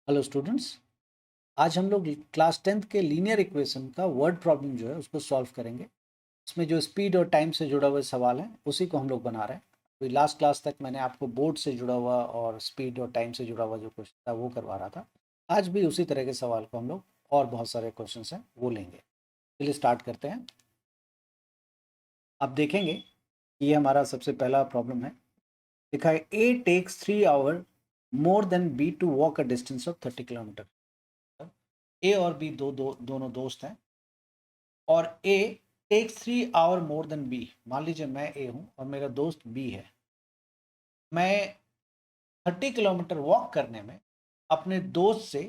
Hello students. आज हम लोग क्लास 10th के लीनियर इक्वेशन का वर्ड प्रॉब्लम जो है उसको सॉल्व करेंगे। इसमें जो स्पीड और टाइम से जुड़ा हुआ सवाल है उसी को हम लोग बना रहे हैं। अभी लास्ट क्लास तक मैंने आपको बोर्ड से जुड़ा हुआ और स्पीड और टाइम से जुड़ा हुआ जो क्वेश्चन था वो करवा रहा था। आज भी उसी तरह के सवाल को हम लोग और बहुत सारे क्वेश्चन हैं वो लेंगे। चलिए स्टार्ट करते हैं। आप देखेंगे कि ये हमारा सबसे पहला प्रॉब्लम है। लिखा है A takes 3 hour more than B to walk a distance of 30 kilometre. A और बी दोनों दोस्त हैं और A takes 3 hour more than B. मान लीजिए मैं ए हूं और मेरा दोस्त बी है। मैं 30 किलोमीटर वॉक करने में अपने दोस्त से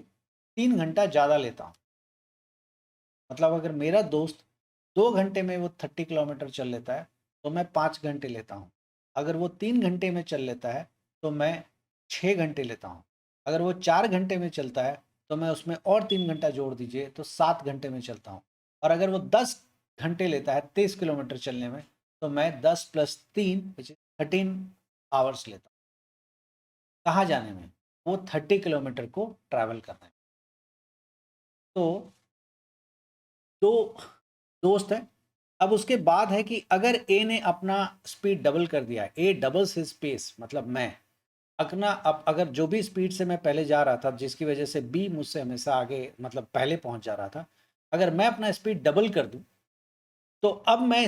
3 घंटा ज़्यादा लेता हूँ। मतलब अगर मेरा दोस्त 2 घंटे में वो 30 किलोमीटर चल लेता है तो मैं 5 घंटे लेता हूँ। अगर वो 3 घंटे में चल लेता है तो मैं 6 घंटे लेता हूँ। अगर वो 4 घंटे में चलता है तो मैं उसमें और 3 घंटा जोड़ दीजिए तो 7 घंटे में चलता हूँ। और अगर वो 10 घंटे लेता है 30 किलोमीटर चलने में तो मैं 10 + 3 13 आवर्स लेता हूँ। कहाँ जाने में? वो 30 किलोमीटर को ट्रैवल करने में। तो दो दोस्त है। अब उसके बाद है कि अगर ए ने अपना स्पीड डबल कर दिया, ए डबल्स हिज स्पेस, मतलब मैं अपना अब अगर जो भी स्पीड से मैं पहले जा रहा था जिसकी वजह से बी मुझसे हमेशा आगे मतलब पहले पहुंच जा रहा था, अगर मैं अपना स्पीड डबल कर दूं तो अब मैं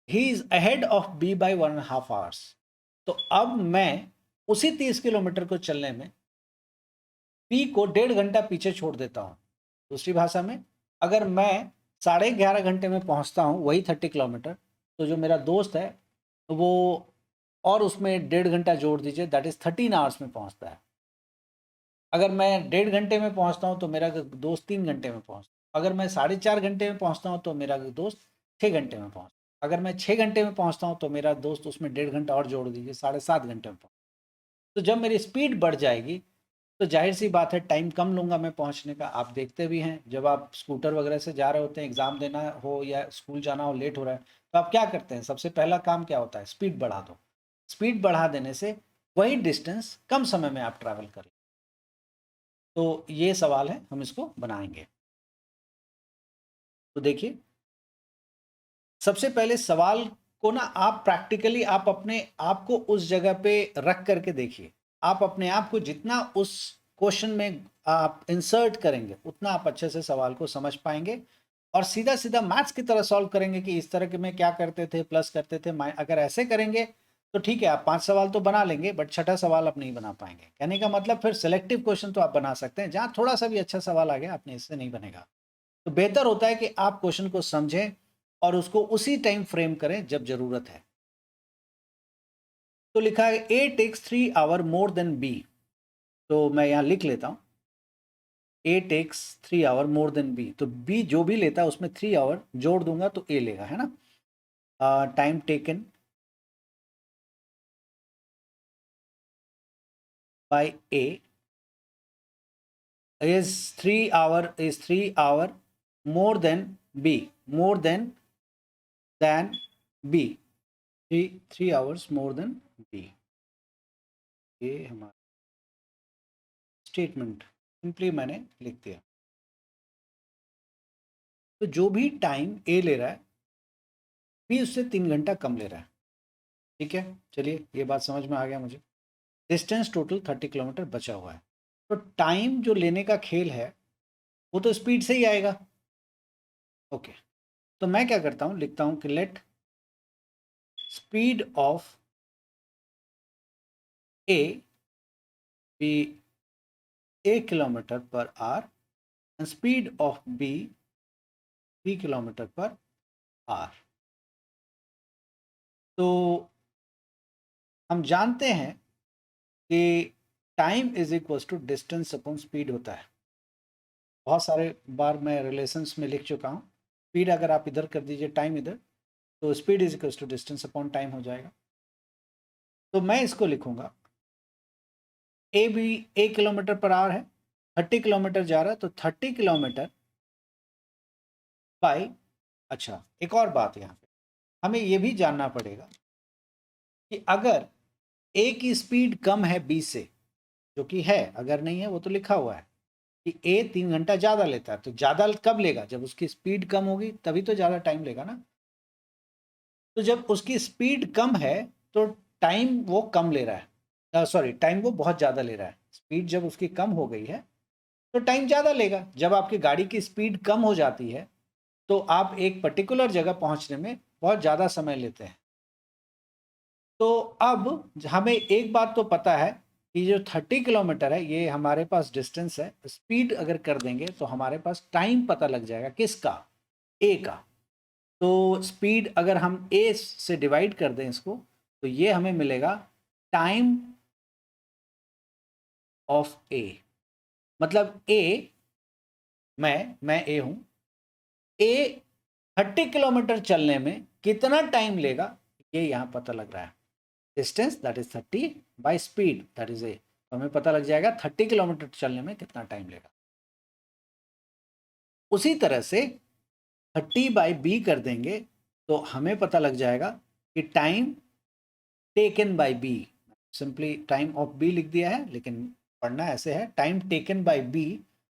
ही is ahead of B by 1.5 hours. तो अब मैं उसी 30 किलोमीटर को चलने में बी को 1.5 घंटा पीछे छोड़ देता हूँ। दूसरी भाषा में, अगर मैं 11:30 घंटे में पहुँचता हूँ वही 30 किलोमीटर, तो जो मेरा दोस्त है वो और उसमें 1.5 घंटा जोड़ दीजिए, दैट इज़ 13 आवर्स में पहुँचता है। अगर मैं 1.5 घंटे में पहुँचता हूँ तो मेरा दोस्त 3 घंटे में पहुँचता। अगर मैं 4:30 घंटे में पहुँचता हूँ तो मेरा दोस्त 6 घंटे में पहुँचता। अगर मैं 6 घंटे में पहुँचता हूँ तो मेरा दोस्त उसमें 1.5 घंटा और जोड़ दीजिए, 7:30 घंटे में पहुँच। तो जब मेरी स्पीड बढ़ जाएगी तो जाहिर सी बात है टाइम कम लूँगा मैं पहुँचने का। आप देखते भी हैं जब आप स्कूटर वगैरह से जा रहे होते हैं, एग्ज़ाम देना हो या स्कूल जाना हो, लेट हो रहा है तो आप क्या करते हैं? सबसे पहला काम क्या होता है? स्पीड बढ़ा दो। स्पीड बढ़ा देने से वही डिस्टेंस कम समय में आप ट्रैवल कर लें। तो ये सवाल है, हम इसको बनाएंगे। तो देखिए, सबसे पहले सवाल को ना आप प्रैक्टिकली आप अपने आप को उस जगह पे रख करके देखिए। आप अपने आप को जितना उस क्वेश्चन में आप इंसर्ट करेंगे उतना आप अच्छे से सवाल को समझ पाएंगे और सीधा सीधा मैथ्स की तरह सॉल्व करेंगे कि इस तरह के में क्या करते थे, प्लस करते थे, अगर ऐसे करेंगे तो ठीक है, आप 5 सवाल तो बना लेंगे बट छठा सवाल आप नहीं बना पाएंगे। कहने का मतलब फिर सिलेक्टिव क्वेश्चन तो आप बना सकते हैं जहाँ थोड़ा सा भी अच्छा सवाल आ गया अपने इससे नहीं बनेगा। तो बेहतर होता है कि आप क्वेश्चन को समझें और उसको उसी टाइम फ्रेम करें जब जरूरत है। तो लिखा है A takes 3 hour more than B. तो मैं यहां लिख लेता हूं, A takes 3 hour more than B. तो बी जो भी लेता है उसमें 3 आवर जोड़ दूंगा तो ए लेगा, है ना। Time taken bye A is 3 hour more than B, more than B, 3 hours more than B। ये हमारा स्टेटमेंट सिंपली मैंने लिख दिया। तो जो भी टाइम ए ले रहा है बी उससे 3 घंटा कम ले रहा है। ठीक है, चलिए ये बात समझ में आ गया मुझे। डिस्टेंस टोटल 30 किलोमीटर बचा हुआ है। तो टाइम जो लेने का खेल है वो तो स्पीड से ही आएगा। ओके, तो मैं क्या करता हूँ, लिखता हूँ कि let speed of A B a km/h and speed of b km/h। तो हम जानते हैं कि time is equal to distance upon speed होता है। बहुत सारे बार मैं रिलेशंस में लिख चुका हूँ। स्पीड अगर आप इधर कर दीजिए, टाइम इधर, तो speed is equal to distance upon time हो जाएगा। तो मैं इसको लिखूंगा, ए भी a km/h है, 30 किलोमीटर जा रहा है तो 30 किलोमीटर बाई। अच्छा, एक और बात यहाँ पे हमें ये भी जानना पड़ेगा कि अगर ए की स्पीड कम है बी से, जो कि है, अगर नहीं है वो तो लिखा हुआ है, कि ए 3 घंटा ज़्यादा लेता है, तो ज़्यादा कब लेगा? जब उसकी स्पीड कम होगी तभी तो ज़्यादा टाइम लेगा ना। तो जब उसकी स्पीड कम है तो टाइम वो कम ले रहा है, सॉरी टाइम वो बहुत ज़्यादा ले रहा है। स्पीड जब उसकी कम हो गई है तो टाइम ज़्यादा लेगा। जब आपकी गाड़ी की स्पीड कम हो जाती है तो आप एक पर्टिकुलर जगह पहुंचने में बहुत ज़्यादा समय लेते हैं। तो अब हमें एक बात तो पता है कि जो 30 किलोमीटर है ये हमारे पास डिस्टेंस है। स्पीड अगर कर देंगे तो हमारे पास टाइम पता लग जाएगा, किसका? ए का। तो स्पीड अगर हम ए से डिवाइड कर दें इसको तो ये हमें मिलेगा टाइम ऑफ ए। मतलब ए, मैं ए हूं, ए 30 किलोमीटर चलने में कितना टाइम लेगा ये यहां पता लग रहा है। Distance that is 30 by speed that is a, तो हमें पता लग जाएगा 30 किलोमीटर चलने में कितना टाइम लेगा। उसी तरह से 30 बाई बी कर देंगे तो हमें पता लग जाएगा कि time taken by B, simply time of B लिख दिया है लेकिन पढ़ना ऐसे है, time taken by B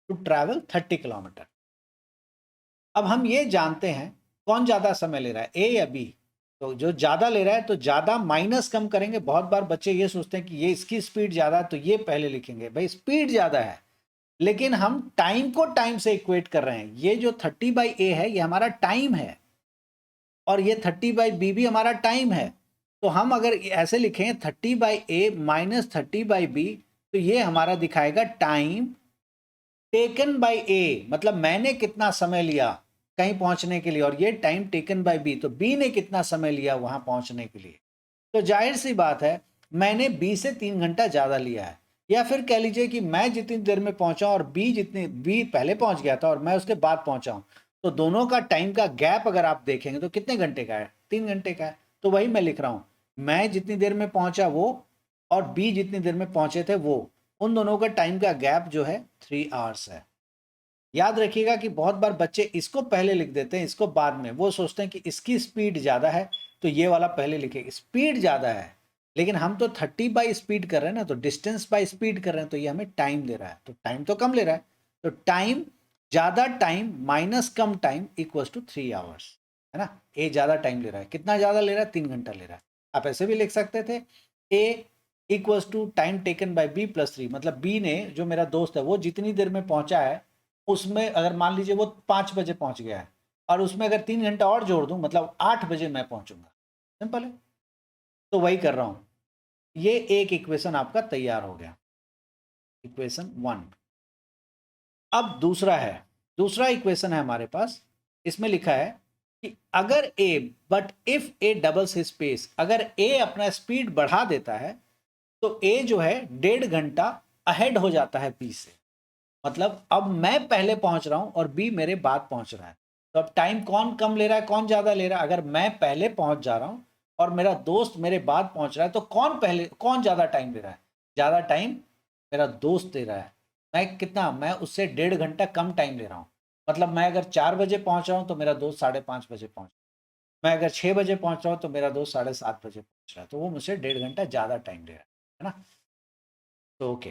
to travel 30 kilometre. अब हम ये जानते हैं कौन ज़्यादा समय ले रहा है, ए या बी। तो जो ज़्यादा ले रहा है तो ज़्यादा माइनस कम करेंगे। बहुत बार बच्चे ये सोचते हैं कि ये इसकी स्पीड ज़्यादा है तो ये पहले लिखेंगे, भाई स्पीड ज़्यादा है लेकिन हम टाइम को टाइम से इक्वेट कर रहे हैं। ये जो 30 बाई ए है ये हमारा टाइम है और ये 30 बाई बी भी हमारा टाइम है। तो हम अगर ऐसे लिखें 30 by A minus 30 by B तो ये हमारा दिखाएगा टाइम टेकन बाई ए, मतलब मैंने कितना समय लिया कहीं पहुंचने के लिए, और ये टाइम टेकन बाई बी, तो बी ने कितना समय लिया वहां पहुंचने के लिए। तो जाहिर सी बात है मैंने बी से 3 घंटा ज़्यादा लिया है। या फिर कह लीजिए कि मैं जितनी देर में पहुंचा और बी पहले पहुंच गया था और मैं उसके बाद पहुंचा हूं, तो दोनों का टाइम का गैप अगर आप देखेंगे तो कितने घंटे का है? 3 घंटे का है। तो वही मैं लिख रहा हूं, मैं जितनी देर में पहुंचा वो और बी जितनी देर में पहुंचे थे वो, उन दोनों का टाइम का गैप जो है 3 आवर्स है। याद रखिएगा कि बहुत बार बच्चे इसको पहले लिख देते हैं, इसको बाद में। वो सोचते हैं कि इसकी स्पीड ज़्यादा है तो ये वाला पहले लिखेगा, स्पीड ज़्यादा है लेकिन हम तो 30 बाई स्पीड कर रहे हैं ना, तो डिस्टेंस बाई स्पीड कर रहे हैं तो ये हमें टाइम दे रहा है, तो टाइम तो कम ले रहा है। तो टाइम, ज़्यादा टाइम माइनस कम टाइम इक्वल्स टू 3 आवर्स, है ना। ए ज़्यादा टाइम ले रहा है, कितना ज़्यादा ले रहा है? 3 घंटा ले रहा है। आप ऐसे भी लिख सकते थे, A equals to time taken by B plus 3, मतलब बी ने, जो मेरा दोस्त है, वो जितनी देर में पहुंचा है उसमें अगर मान लीजिए वो 5 बजे पहुंच गया है और उसमें अगर 3 घंटा और जोड़ दूं मतलब 8 बजे मैं पहुंचूंगा। सिंपल है। तो वही कर रहा हूं। ये एक इक्वेशन आपका तैयार हो गया, इक्वेशन 1। अब दूसरा है, दूसरा इक्वेशन है हमारे पास। इसमें लिखा है कि अगर A, but if A doubles his space, अगर ए अपना स्पीड बढ़ा देता है तो ए जो है 1.5 घंटा अहेड हो जाता है बी से। मतलब अब मैं पहले पहुंच रहा हूं और बी मेरे बाद पहुंच रहा है। तो अब टाइम कौन कम ले रहा है, कौन ज्यादा ले रहा है? अगर मैं पहले पहुंच जा रहा हूं और मेरा दोस्त मेरे बाद पहुंच रहा है तो कौन पहले, कौन ज्यादा टाइम ले रहा है? ज्यादा टाइम मेरा दोस्त दे रहा है। मैं कितना, मैं उससे 1.5 घंटा कम टाइम ले रहा हूँ। मतलब मैं अगर 4 बजे पहुंच रहा हूँ तो मेरा दोस्त 5:30 बजे पहुंच, मैं अगर 6 बजे पहुंच रहा हूँ तो मेरा दोस्त 7:30 बजे पहुंच रहा है, तो वो मुझसे 1.5 घंटा ज़्यादा टाइम ले रहा है ना। तो ओके,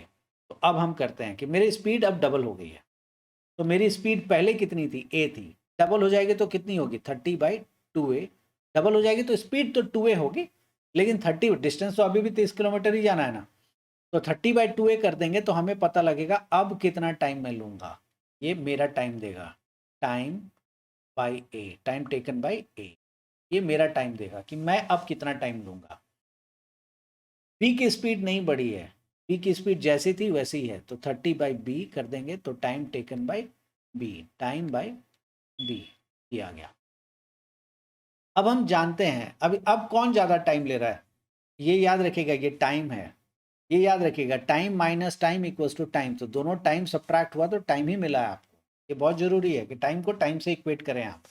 तो अब हम करते हैं कि मेरी स्पीड अब डबल हो गई है। तो मेरी स्पीड पहले कितनी थी? ए थी। डबल हो जाएगी तो कितनी होगी? 30/2a। डबल हो जाएगी तो स्पीड तो 2a होगी लेकिन 30, डिस्टेंस तो अभी भी 30 किलोमीटर ही जाना है ना। तो 30/2a कर देंगे तो हमें पता लगेगा अब कितना टाइम मैं लूंगा। ये मेरा टाइम देगा, time by A, time taken by A. ये मेरा टाइम देगा कि मैं अब कितना टाइम लूंगा। बी की स्पीड नहीं बढ़ी है, बी की स्पीड जैसी थी वैसी ही है, तो 30/b कर देंगे तो time taken by B, time by B, ये आ गया। अब हम जानते हैं अब कौन ज़्यादा टाइम ले रहा है। ये याद रखिएगा, ये टाइम है। ये याद रखिएगा, time minus time equals to time, तो दोनों टाइम सब्ट्रैक्ट हुआ तो टाइम ही मिला है आपको। ये बहुत ज़रूरी है कि टाइम को टाइम से इक्वेट करें आप।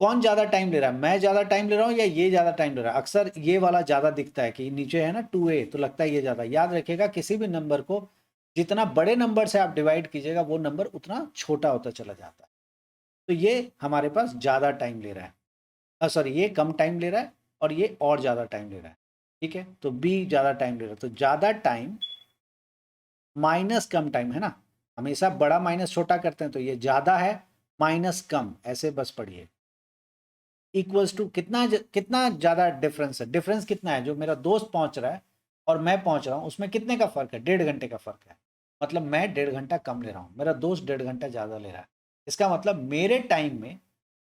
कौन ज़्यादा टाइम ले रहा है, मैं ज़्यादा टाइम ले रहा हूँ या ये ज़्यादा टाइम ले रहा है? अक्सर ये वाला ज़्यादा दिखता है कि नीचे है ना 2a, तो लगता है ये ज़्यादा। याद रखिएगा किसी भी नंबर को जितना बड़े नंबर से आप डिवाइड कीजिएगा वो नंबर उतना छोटा होता चला जाता है। तो ये हमारे पास ज़्यादा टाइम ले रहा है, सॉरी ये कम टाइम ले रहा है और ये और ज़्यादा टाइम ले रहा है। ठीक है, तो बी ज़्यादा टाइम ले रहा है, तो ज़्यादा टाइम माइनस कम टाइम है ना। हमेशा बड़ा माइनस छोटा करते हैं, तो ये ज़्यादा है माइनस कम, ऐसे बस पढ़िए। इक्वल्स टू कितना ज़्यादा डिफरेंस है, डिफरेंस कितना है, जो मेरा दोस्त पहुंच रहा है और मैं पहुंच रहा हूँ उसमें कितने का फ़र्क है, 1.5 घंटे का फ़र्क है। मतलब मैं 1.5 घंटा कम ले रहा हूँ, मेरा दोस्त 1.5 घंटा ज़्यादा ले रहा है। इसका मतलब मेरे टाइम में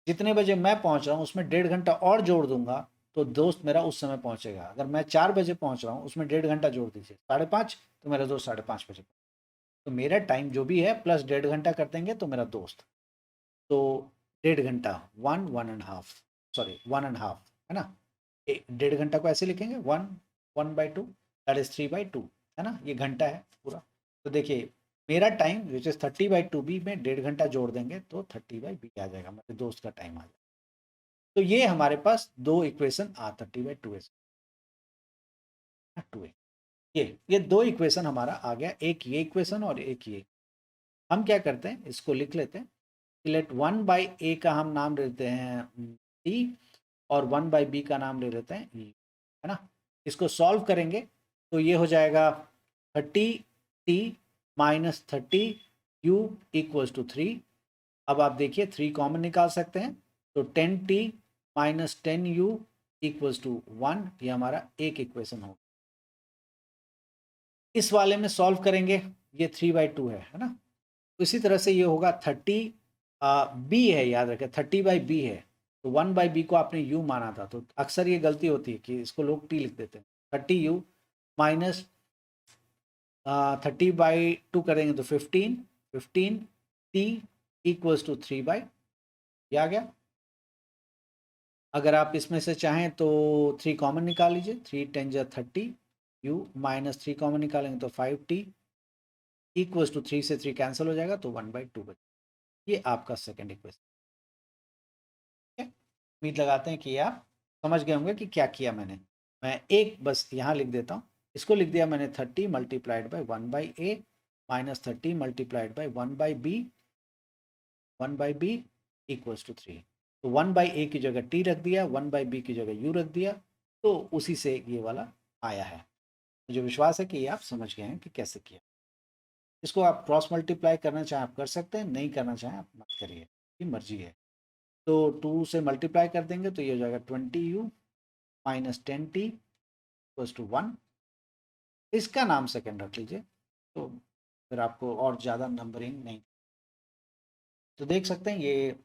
जितने बजे मैं पहुंच रहा हूँ उसमें 1.5 घंटा और जोड़ दूंगा तो दोस्त मेरा उस समय पहुंचेगा। अगर मैं 4 बजे पहुंच रहा हूँ उसमें 1.5 घंटा जोड़ दीजिए, 5:30, तो मेरा दोस्त 5:30 बजे। तो मेरा टाइम जो भी है प्लस 1.5 घंटा कर देंगे तो मेरा दोस्त, तो 1.5 घंटा, 1.5, सॉरी 1.5, है ना। 1.5 घंटा को ऐसे लिखेंगे 1/2, दैट इज 3/2, है ना, ये घंटा है पूरा। तो देखिए मेरा टाइम विच इज 30/2 बी में 1.5 घंटा जोड़ देंगे तो 30/b आ जाएगा, मेरे दोस्त का टाइम आ जाएगा। तो ये हमारे पास दो इक्वेशन आ 30/2 2 ये दो इक्वेशन हमारा आ गया, एक ये इक्वेशन और एक ये। हम क्या करते हैं, इसको लिख लेते हैं। लेट 1/a का हम नाम लेते हैं टी और 1/b का नाम ले लेते हैं ई, है ना। इसको सॉल्व करेंगे तो ये हो जाएगा 30t minus 30u equals to 3। अब आप देखिए 3 कॉमन निकाल सकते हैं, तो 10t minus 10u equals to 1, ये हमारा एक इक्वेशन होगा। इस वाले में सॉल्व करेंगे, ये 3/2 है ना। इसी तरह से ये होगा 30 बी है, याद रखें 30/b है, तो 1/b को आपने u माना था, तो अक्सर ये गलती होती है कि इसको लोग t लिख देते हैं। 30u माइनस 30/2 करेंगे तो 15 t इक्वल्स टू 3/, ये आ गया। अगर आप इसमें से चाहें तो 3 कॉमन निकाल लीजिए, 3 10 जा 30, u माइनस 3 कॉमन निकालेंगे तो 5t इक्वल्स टू 3 से 3 कैंसिल हो जाएगा तो 1/2 बचेगा। ये आपका सेकेंड इक्वेशन है। उम्मीद लगाते हैं कि ये आप समझ गए होंगे कि क्या किया मैंने। मैं एक बस यहाँ लिख देता हूँ, इसको लिख दिया मैंने 30 multiplied by 1/a minus 30 multiplied by 1/b equals to 3। तो 1/a की जगह t रख दिया, 1/b की जगह u रख दिया, तो उसी से ये वाला आया है। मुझे विश्वास है कि ये आप समझ गए हैं कि कैसे किया। इसको आप क्रॉस मल्टीप्लाई करना चाहें आप कर सकते हैं, नहीं करना चाहें आप मत करिए, ये मर्जी है। तो 2 से मल्टीप्लाई कर देंगे तो ये हो जाएगा 20u minus 10t equals to 1। इसका नाम सेकेंड रख लीजिए, तो फिर आपको और ज़्यादा नंबरिंग नहीं। तो देख सकते हैं ये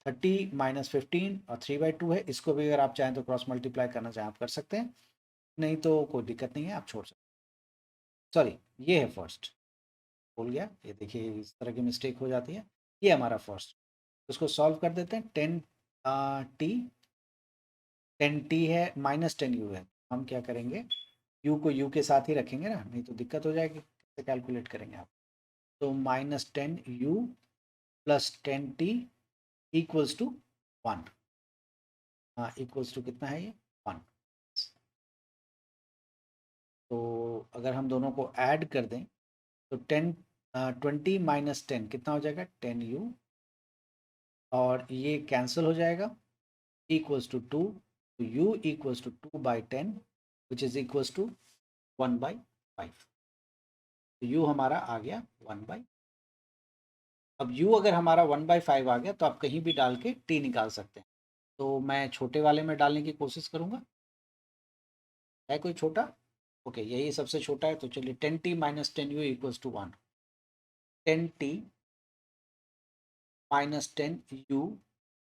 30 माइनस 15 और 3/2 है। इसको भी अगर आप चाहें तो क्रॉस मल्टीप्लाई करना चाहें आप कर सकते हैं, नहीं तो कोई दिक्कत नहीं है, आप छोड़ सकते हैं। सॉरी, ये है फर्स्ट, भूल गया, ये देखिए इस तरह की मिस्टेक हो जाती है। ये हमारा फर्स्ट, उसको सॉल्व कर देते हैं। 10t है माइनस 10u है, हम क्या करेंगे u को u के साथ ही रखेंगे ना, नहीं तो दिक्कत हो जाएगी, कैसे कैलकुलेट करेंगे आप। तो minus 10u plus 10t equals to 1। हाँ, इक्वल्स टू कितना है ये 1। तो अगर हम दोनों को ऐड कर दें तो 20 माइनस 10 कितना हो जाएगा 10u, और ये कैंसिल हो जाएगा, इक्वल्स टू 2, तो u equals to 2/10 which is equals to 1/5। तो u हमारा आ गया 1/। अब u अगर हमारा 1/5 आ गया तो आप कहीं भी डाल के t निकाल सकते हैं। तो मैं छोटे वाले में डालने की कोशिश करूँगा, है कोई छोटा? ओके, यही सबसे छोटा है, तो चलिए 10t minus 10u equals to 1। 10t minus 10u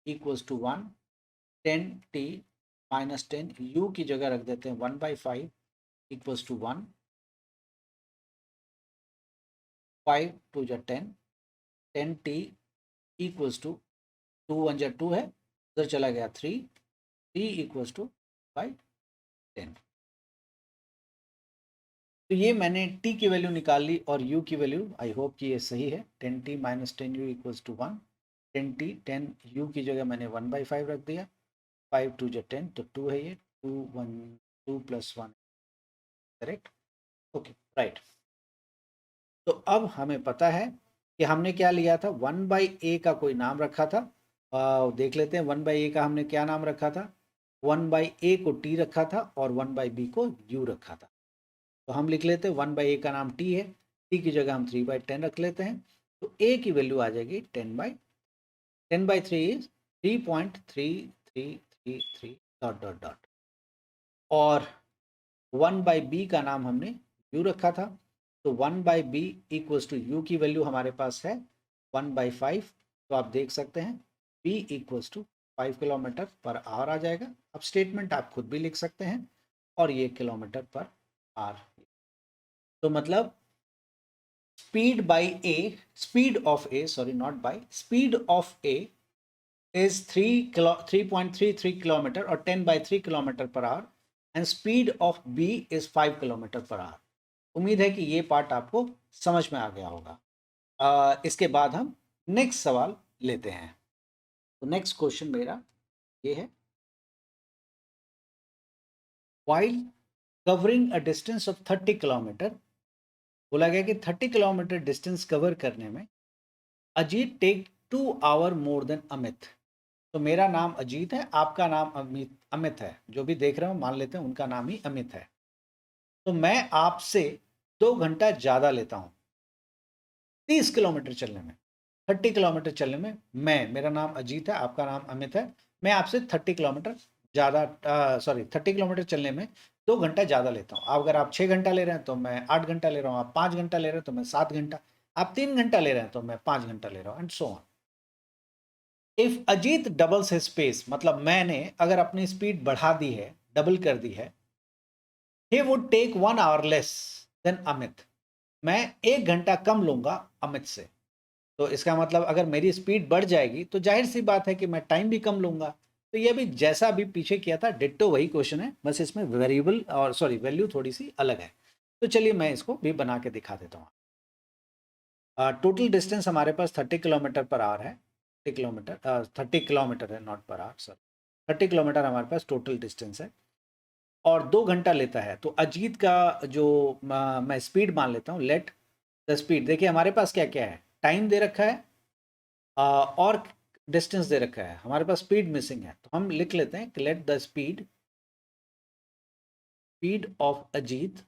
equals to 1। 10t minus 10u की जगह रख देते हैं 1/5 इक्वल्स टू 1। 5 2 जा 10, 10t इक्वल्स टू 2 1 जा 2 है, उधर चला गया 3, 3 इक्वल्स टू 5/10। तो ये मैंने t की वैल्यू निकाल ली और u की वैल्यू, आई होप कि ये सही है। 10t minus 10u equals to 1। 10t 10u की जगह मैंने 1/5 रख दिया, 5 2 जा 10, तो 2 है ये, 2 1 2 प्लस 1, करेक्ट। Okay, right. तो अब हमें पता है कि हमने क्या लिया था, 1/a का कोई नाम रखा था। देख लेते हैं 1/a का हमने क्या नाम रखा था। 1/a को t रखा था और 1/b को u रखा था। तो हम लिख लेते हैं 1/a का नाम t है, t की जगह हम 3/10 रख लेते हैं, तो a की वैल्यू आ जाएगी 10/3 इज 3.3333 डॉट डॉट डॉट। और 1/b का नाम हमने u रखा था, तो 1/b इक्वल्स टू u की वैल्यू हमारे पास है 1/5। तो आप देख सकते हैं b equals to 5 kilometre per hour आ जाएगा। अब स्टेटमेंट आप खुद भी लिख सकते हैं, और ये किलोमीटर पर आवर। तो मतलब speed of A, sorry not by, speed of A is 3.33 kilometre और 10/3 kilometre per hour, and speed of B is 5 kilometre per hour. उम्मीद है कि ये पार्ट आपको समझ में आ गया होगा। इसके बाद हम नेक्स्ट सवाल लेते हैं। तो नेक्स्ट क्वेश्चन मेरा ये है, while covering a distance of 30 kilometre, बोला गया कि 30 किलोमीटर डिस्टेंस कवर करने में Ajit take 2 hour more than Amit. तो मेरा नाम अजीत है, आपका नाम अमित है, जो भी देख रहे हो मान लेते हैं उनका नाम ही अमित है। तो मैं आपसे 2 घंटा ज़्यादा लेता हूँ 30 किलोमीटर चलने में। 30 किलोमीटर चलने में मेरा नाम अजीत है, आपका नाम अमित है, मैं आपसे 30 किलोमीटर ज़्यादा 30 किलोमीटर चलने में 2 घंटा ज़्यादा लेता हूँ। अगर आप 6 घंटा ले रहे हैं तो मैं 8 घंटा ले रहा हूँ, आप 5 घंटा ले रहे हैं तो मैं 7 घंटा, आप 3 घंटा ले रहे हैं तो मैं 5 घंटा ले रहा हूँ, and so on. If Ajit doubles his space, मतलब मैंने अगर अपनी स्पीड बढ़ा दी है, डबल कर दी है, he would take 1 hour less than Amit, मैं 1 घंटा कम लूंगा अमित से। तो इसका मतलब अगर मेरी स्पीड बढ़ जाएगी तो जाहिर सी बात है कि मैं टाइम भी कम लूंगा। तो ये भी जैसा अभी पीछे किया था डिट्टो वही क्वेश्चन है, बस इसमें वेरिएबल और सॉरी वैल्यू थोड़ी सी अलग है। तो चलिए मैं इसको भी बना के दिखा देता हूँ। टोटल डिस्टेंस हमारे पास 30 किलोमीटर पर आवर है, 30 किलोमीटर है, not per hour, sir 30 kilometre हमारे पास टोटल डिस्टेंस है, और 2 घंटा लेता है। तो अजीत का जो मैं स्पीड मान लेता हूँ, लेट द स्पीड, देखिए हमारे पास क्या क्या है, टाइम दे रखा है और डिस्टेंस दे रखा है, हमारे पास स्पीड मिसिंग है। तो हम लिख लेते हैं कि let the speed of Ajit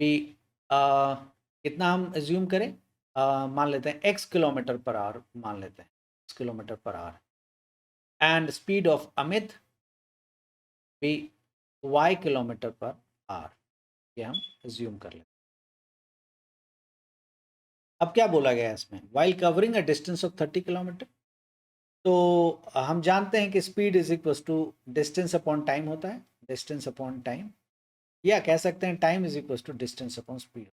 भी कितना हम एज्यूम करें, मान लेते हैं x किलोमीटर पर आवर, मान लेते हैं x kilometre per hour, and speed of Amit भी y किलोमीटर पर आवर, ये हम एज्यूम कर लेते हैं। अब क्या बोला गया है इसमें, while covering a distance of 30 kilometre, तो हम जानते हैं कि speed is equal to distance upon time होता है, डिस्टेंस अपॉन टाइम, या कह सकते हैं time is equal to distance upon speed.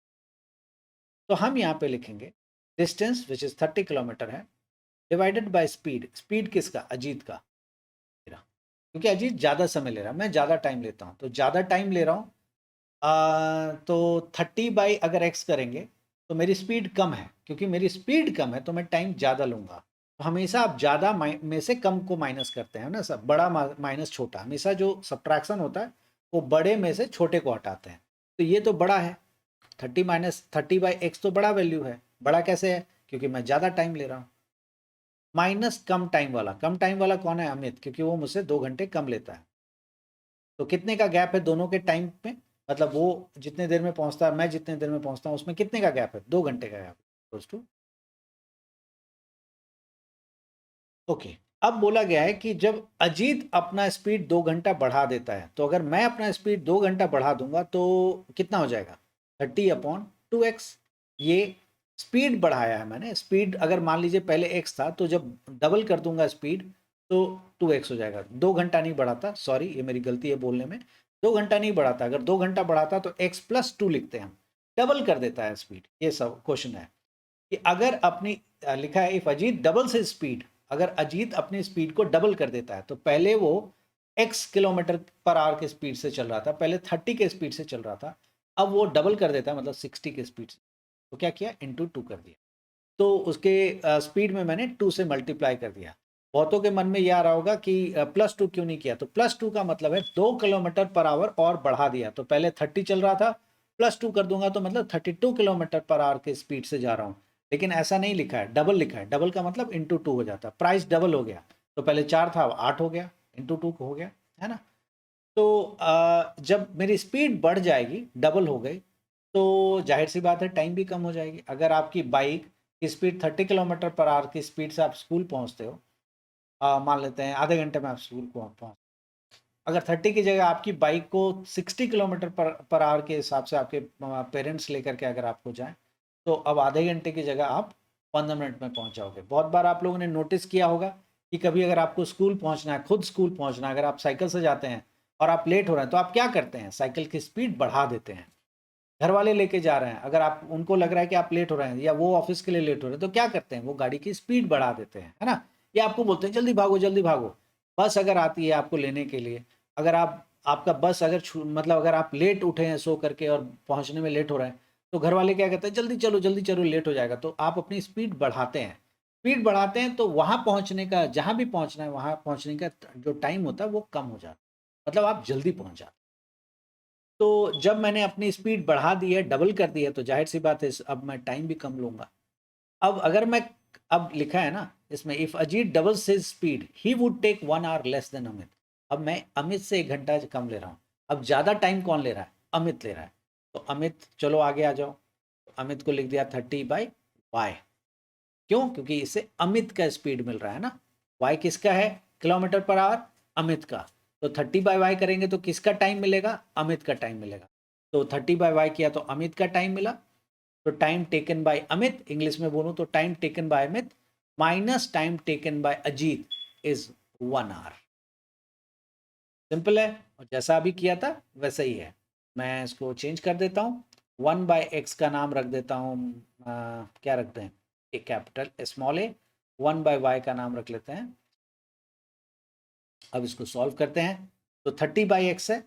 तो हम यहाँ पे लिखेंगे डिस्टेंस विच इज 30 किलोमीटर है, डिवाइडेड बाय स्पीड, स्पीड किसका, अजीत का, मेरा, क्योंकि अजीत ज़्यादा समय ले रहा है, मैं ज़्यादा टाइम लेता हूँ, तो ज़्यादा टाइम ले रहा हूँ। तो 30 अगर एक्स करेंगे तो मेरी स्पीड कम है, क्योंकि मेरी स्पीड कम है तो मैं टाइम ज़्यादा लूँगा। तो हमेशा आप ज़्यादा में से कम को माइनस करते हैं ना, सब बड़ा माइनस छोटा, हमेशा जो सब्ट्रैक्शन होता है वो बड़े में से छोटे को हटाते हैं। तो ये तो बड़ा है, 30 - 30/x तो बड़ा वैल्यू है। बड़ा कैसे है, क्योंकि मैं ज़्यादा टाइम ले रहा हूँ। माइनस कम टाइम वाला कौन है, अमित, क्योंकि वो मुझसे 2 घंटे कम लेता है। तो कितने का गैप है दोनों के टाइम में, मतलब वो जितने देर में पहुंचता है, मैं जितने देर में पहुंचता हूँ, उसमें कितने का गैप है, 2 घंटे का गैप, दोस्तों। ओके, अब बोला गया है कि जब अजीत अपना स्पीड 2 घंटा बढ़ा देता है, तो अगर मैं अपना स्पीड 2 घंटा बढ़ा दूंगा तो कितना हो जाएगा, 30/2x। ये स्पीड बढ़ाया है मैंने, स्पीड अगर मान लीजिए पहले x था, तो जब डबल कर दूंगा स्पीड तो 2x हो जाएगा। 2 घंटा नहीं बढ़ाता, सॉरी ये मेरी गलती है बोलने में, 2 घंटा नहीं बढ़ाता, अगर 2 घंटा बढ़ाता तो x+2 लिखते हैं हम, डबल कर देता है स्पीड। ये सब क्वेश्चन है कि अगर अपनी लिखा है इफ अजीत डबल से स्पीड, अगर अजीत अपनी स्पीड को डबल कर देता है, तो पहले वो x किलोमीटर पर आवर के स्पीड से चल रहा था, पहले 30 के स्पीड से चल रहा था, अब वो डबल कर देता है, मतलब 60 के स्पीड से। तो क्या किया, इंटू 2 कर दिया, तो उसके स्पीड में मैंने 2 से मल्टीप्लाई कर दिया। बहुतों के मन में ये आ रहा होगा कि +2 क्यों नहीं किया, तो +2 का मतलब है 2 किलोमीटर पर आवर और बढ़ा दिया। तो पहले 30 चल रहा था, +2 कर दूंगा तो मतलब 32 किलोमीटर पर आवर के स्पीड से जा रहा हूँ। लेकिन ऐसा नहीं लिखा है, डबल लिखा है, डबल का मतलब इंटू 2 हो जाता, प्राइस डबल हो गया। तो पहले 4 था, 8 हो गया, इंटू 2 हो गया, है ना। तो जब मेरी स्पीड बढ़ जाएगी, डबल हो गई, तो जाहिर सी बात है टाइम भी कम हो जाएगी। अगर आपकी बाइक की स्पीड 30 किलोमीटर पर आवर की स्पीड से आप स्कूल पहुंचते हो, मान लेते हैं आधे घंटे में आप स्कूल पहुंच, अगर 30 की जगह आपकी बाइक को 60 किलोमीटर पर आवर के हिसाब से आपके पेरेंट्स लेकर के अगर आपको जाएं, तो अब आधे घंटे की जगह आप 15 मिनट में पहुंच जाओगे। बहुत बार आप लोगों ने नोटिस किया होगा कि कभी अगर आपको स्कूल पहुंचना है, खुद स्कूल पहुंचना है, अगर आप साइकिल से जाते हैं और आप लेट हो रहे हैं, तो आप क्या करते हैं, साइकिल की स्पीड बढ़ा देते हैं। घर वाले लेके जा रहे हैं, अगर आप उनको लग रहा है कि आप लेट हो रहे हैं या वो ऑफिस के लिए लेट हो रहे हैं, तो क्या करते हैं, वो गाड़ी की स्पीड बढ़ा देते हैं, है ना। या आपको बोलते हैं जल्दी भागो जल्दी भागो। बस अगर आती है आपको लेने के लिए, अगर आप आपका बस अगर मतलब अगर आप लेट उठे हैं सो करके और पहुंचने में लेट हो रहे हैं, तो घर वाले क्या कहते हैं, जल्दी चलो लेट हो जाएगा। तो आप अपनी स्पीड बढ़ाते हैं, स्पीड बढ़ाते हैं, तो वहां पहुंचने का, जहां भी पहुंचना है वहां पहुंचने का जो टाइम होता है वो कम हो जाता है, मतलब आप जल्दी पहुंच जाते हैं। तो जब मैंने अपनी स्पीड बढ़ा दी है, डबल कर दी है, तो जाहिर सी बात है अब मैं टाइम भी कम लूंगा। अब अगर मैं, अब लिखा है ना इसमें, if Ajit doubles his speed he would take 1 hour less than Amit. अब मैं अमित से 1 घंटा कम ले रहा हूँ। अब ज़्यादा टाइम कौन ले रहा है, अमित ले रहा है। तो अमित, चलो आगे आ जाओ। तो अमित को लिख दिया 30/y। क्यों, क्योंकि इससे अमित का स्पीड मिल रहा है ना। y किसका है, किलोमीटर पर आवर, अमित का। तो 30/y करेंगे तो किसका टाइम मिलेगा, अमित का टाइम मिलेगा। तो 30/y किया तो अमित का टाइम मिला। तो time taken by Amit, English में बोलूं तो time taken by Amit minus time taken by Ajit is 1 hour. Simple है, और जैसा अभी किया था वैसा ही है। मैं इसको चेंज कर देता हूँ, 1/x का नाम रख देता हूँ, क्या रखते हैं, ए कैपिटल स्मॉल ए। 1/y का नाम रख लेते हैं। अब इसको सॉल्व करते हैं। तो 30/x है,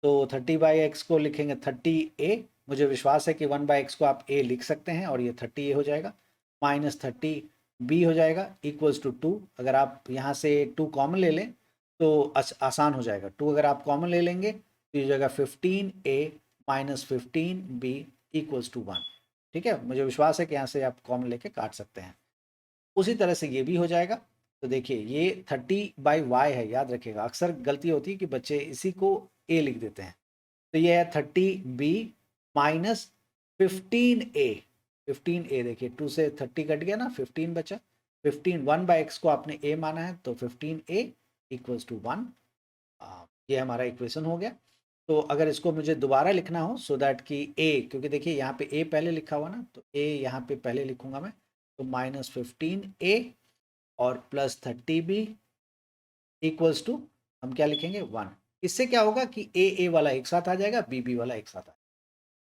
तो 30/x को लिखेंगे 30a। मुझे विश्वास है कि 1/x को आप a लिख सकते हैं, और ये 30a हो जाएगा, माइनस 30b हो जाएगा, इक्वल्स टू 2। अगर आप यहाँ से 2 कॉमन ले लें तो आसान हो जाएगा। 2 अगर आप कॉमन ले लेंगे तो ये जाएगा 15a minus 15b equals to 1। ठीक है, मुझे विश्वास है कि यहाँ से आप कॉमन लेके काट सकते हैं। उसी तरह से ये भी हो जाएगा। तो देखिए ये 30/y है, याद रखिएगा। अक्सर गलती होती है कि बच्चे इसी को a लिख देते हैं। तो ये है 30b माइनस 15a। 15a देखिए, 2 से 30 कट गया ना, 15 बचा। 15, 1/x को आपने a माना है, तो 15a इक्वल्स टू 1। ये हमारा इक्वेशन हो गया। तो अगर इसको मुझे दोबारा लिखना हो, सो दैट कि a, क्योंकि देखिए यहाँ पे a पहले लिखा हुआ ना, तो a यहाँ पे पहले लिखूंगा मैं। तो माइनस 15a और प्लस 30b इक्वल्स टू, हम क्या लिखेंगे, 1। इससे क्या होगा कि a वाला एक साथ आ जाएगा, b वाला एक साथ आ जाएगा।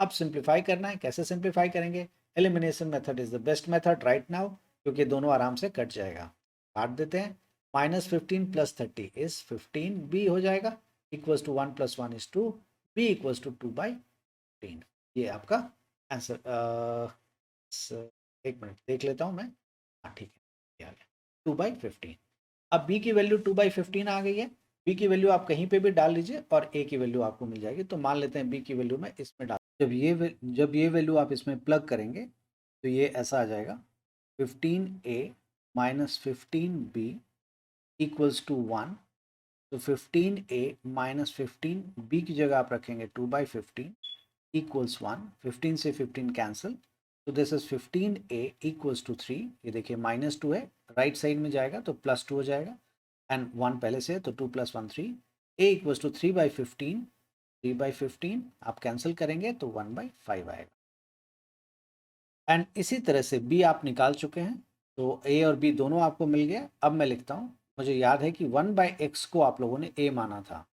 अब सिंप्लीफाई करना है, कैसे सिंप्लीफाई करेंगे, elimination method is the best method right now, क्योंकि दोनों आराम से कट जाएगा। काट देते हैं। -15 + 30 इज 15b हो जाएगा, equals to 1 + 1 is 2, b equals to 2/15। ये आपका आंसर। एक मिनट देख लेता हूँ मैं। हाँ ठीक है, 2/15। अब b की वैल्यू 2/15 आ गई है। b की वैल्यू आप कहीं पे भी डाल लीजिए और a की वैल्यू आपको मिल जाएगी। तो मान लेते हैं b की वैल्यू मैं इसमें डाल, जब ये वैल्यू आप इसमें प्लग करेंगे तो ये ऐसा आ जाएगा, 15a minus 15b equals to 1। तो 15a माइनस 15b की जगह आप रखेंगे 2/15 इक्वल्स 1। 15 से 15 कैंसिल, तो this is 15a equals to 3। ये देखिए -2 है, राइट साइड में जाएगा तो +2 हो जाएगा, एंड 1 पहले से है तो 2 + 1 3। a इक्वल्स टू 3/15, 3/15 आप कैंसिल करेंगे तो 1/5 आएगा। एंड इसी तरह से b आप निकाल चुके हैं, तो a और b दोनों आपको मिल गया। अब मैं लिखता हूँ, मुझे याद है कि 1/x को आप लोगों ने a माना था,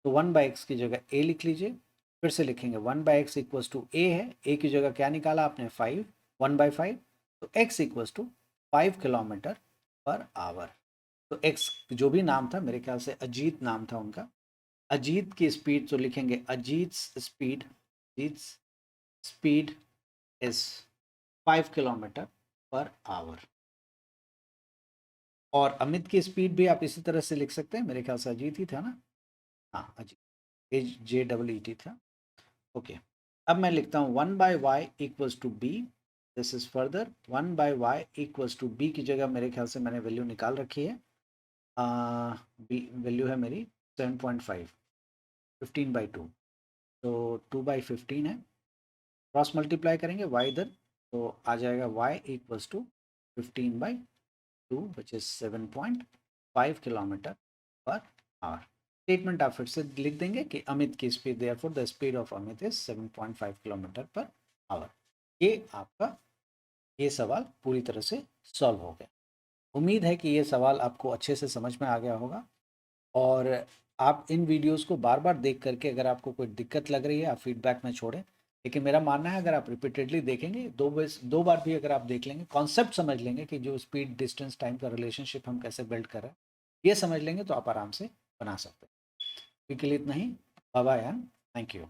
तो 1/x की जगह a लिख लीजिए। फिर से लिखेंगे 1/x इक्वल्स टू a है, a की जगह क्या निकाला आपने, 5, 1/5। तो x equals to 5 kilometre per hour. तो x जो भी नाम था, मेरे ख्याल से अजीत नाम था उनका, अजीत की स्पीड, तो लिखेंगे Ajit speed is 5 kilometre per our. और अमित की स्पीड भी आप इसी तरह से लिख सकते हैं, मेरे ख्याल से अजीत ही था ना। हाँ अजीत, AJEET था। ओके, अब मैं लिखता हूँ 1/y equals to b। This is further 1/y equals to b की जगह मेरे ख्याल से मैंने वैल्यू निकाल रखी है। b वैल्यू है मेरी 7.5, 15/2, तो 2/15 है। क्रॉस मल्टीप्लाई करेंगे y इधर, तो आ जाएगा y equals to 15/2 which is 7.5 kilometre per hour. Statement आप फिर से लिख देंगे कि अमित की speed, therefore the speed of Amit is 7.5 kilometre per hour. ये आपका ये सवाल पूरी तरह से सॉल्व हो गया। उम्मीद है कि ये सवाल आपको अच्छे से समझ में आ गया होगा, और आप इन वीडियोस को बार बार देख करके अगर आपको कोई दिक्कत लग रही है आप फीडबैक में छोड़ें। लेकिन मेरा मानना है अगर आप रिपीटेडली देखेंगे, दो बार भी अगर आप देख लेंगे, कॉन्सेप्ट समझ लेंगे कि जो स्पीड डिस्टेंस टाइम का रिलेशनशिप हम कैसे बिल्ड कर रहे हैं, ये समझ लेंगे तो आप आराम से बना सकते हैं। अभी के लिए इतना ही। Bye bye and thank you.